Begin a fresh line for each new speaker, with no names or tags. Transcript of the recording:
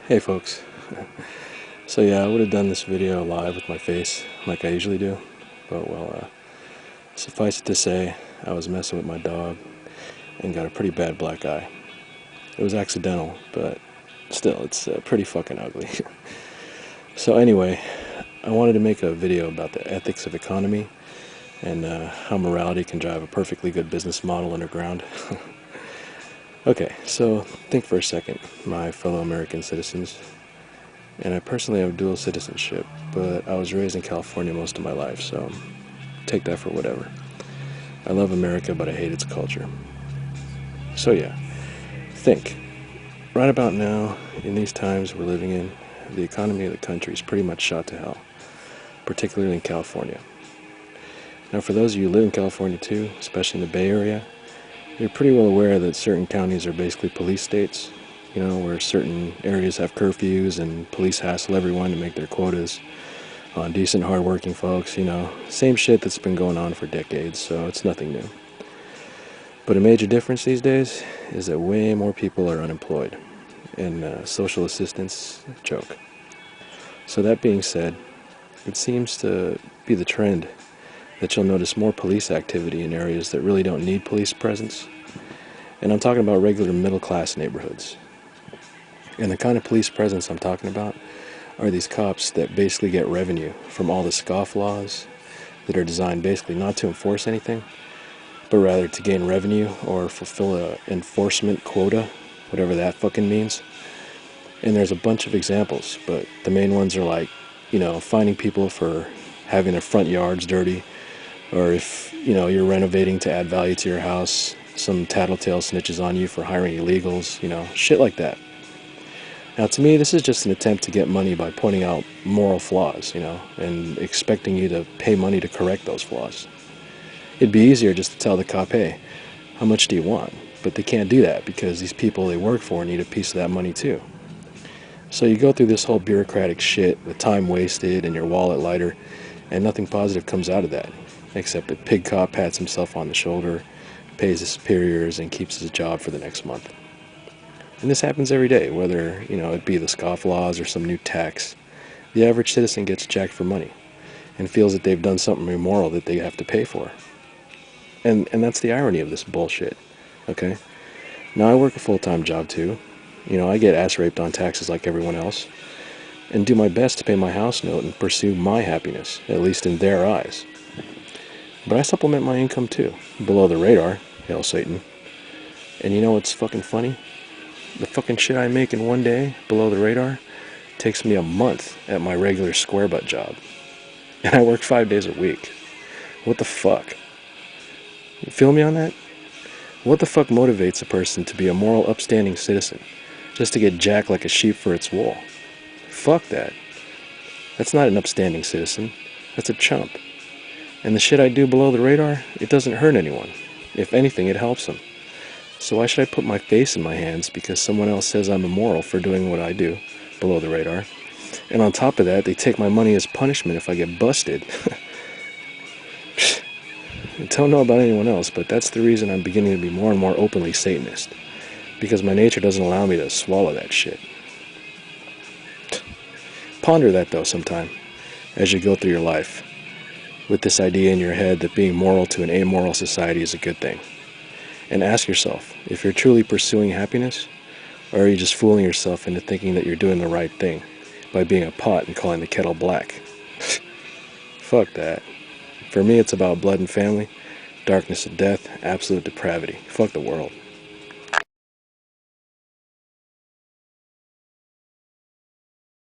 Hey folks. So yeah, I would have done this video live with my face like I usually do, but suffice it to say, I was messing with my dog and got a pretty bad black eye. It was accidental, but still, it's pretty fucking ugly. So anyway, I wanted to make a video about the ethics of economy and how morality can drive a perfectly good business model underground. Okay, so think for a second, my fellow American citizens. And I personally have dual citizenship, but I was raised in California most of my life, so take that for whatever. I love America, but I hate its culture. So yeah, think. Right about now, in these times we're living in, the economy of the country is pretty much shot to hell, particularly in California. Now for those of you who live in California too, especially in the Bay Area, you're pretty well aware that certain counties are basically police states, where certain areas have curfews and police hassle everyone to make their quotas on decent, hard-working folks, same shit that's been going on for decades, so it's nothing new. But a major difference these days is that way more people are unemployed, and social assistance, joke. So that being said, it seems to be the trend that you'll notice more police activity in areas that really don't need police presence. And I'm talking about regular middle-class neighborhoods. And the kind of police presence I'm talking about are these cops that basically get revenue from all the scofflaws that are designed basically not to enforce anything, but rather to gain revenue or fulfill a enforcement quota, whatever that fucking means. And there's a bunch of examples, but the main ones are like, finding people for having their front yards dirty, or if, you're renovating to add value to your house, some tattletale snitches on you for hiring illegals, shit like that. Now, to me, this is just an attempt to get money by pointing out moral flaws, and expecting you to pay money to correct those flaws. It'd be easier just to tell the cop, hey, how much do you want? But they can't do that because these people they work for need a piece of that money too. So you go through this whole bureaucratic shit with time wasted and your wallet lighter, and nothing positive comes out of that, except that pig cop pats himself on the shoulder, pays his superiors, and keeps his job for the next month. And this happens every day, whether, it be the scofflaws or some new tax. The average citizen gets jacked for money and feels that they've done something immoral that they have to pay for. And that's the irony of this bullshit, okay? Now, I work a full-time job, too. I get ass-raped on taxes like everyone else, and do my best to pay my house note and pursue my happiness, at least in their eyes. But I supplement my income, too, below the radar, hail Satan. And you know what's fucking funny? The fucking shit I make in one day, below the radar, takes me a month at my regular square butt job. And I work 5 days a week. What the fuck? You feel me on that? What the fuck motivates a person to be a moral, upstanding citizen, just to get jacked like a sheep for its wool? Fuck that. That's not an upstanding citizen. That's a chump. And the shit I do below the radar, it doesn't hurt anyone. If anything, it helps them. So why should I put my face in my hands because someone else says I'm immoral for doing what I do below the radar? And on top of that, they take my money as punishment if I get busted. I don't know about anyone else, but that's the reason I'm beginning to be more and more openly Satanist. Because my nature doesn't allow me to swallow that shit. Ponder that, though, sometime, as you go through your life, with this idea in your head that being moral to an amoral society is a good thing. And ask yourself, if you're truly pursuing happiness, or are you just fooling yourself into thinking that you're doing the right thing by being a pot and calling the kettle black? Fuck that. For me, it's about blood and family, darkness and death, absolute depravity. Fuck the world.